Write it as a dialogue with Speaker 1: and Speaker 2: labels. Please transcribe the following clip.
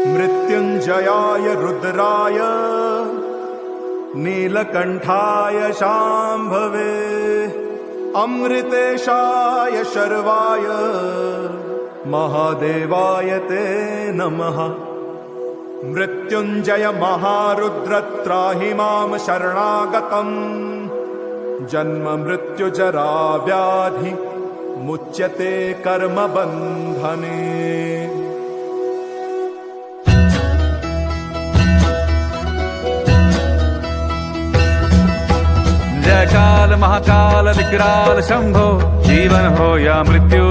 Speaker 1: मृत्युंजयाय रुद्राय नीलकंठाय शांभवे अमृतेशाय शर्वाय महादेवाय ते नमः। मृत्युंजय महारुद्र त्राहि मां शरणागतम् जन्म मृत्यु जरा व्याधि मुच्यते कर्म बंधने।
Speaker 2: जय काल महाकाल विकराल शंभो, जीवन हो या मृत्यु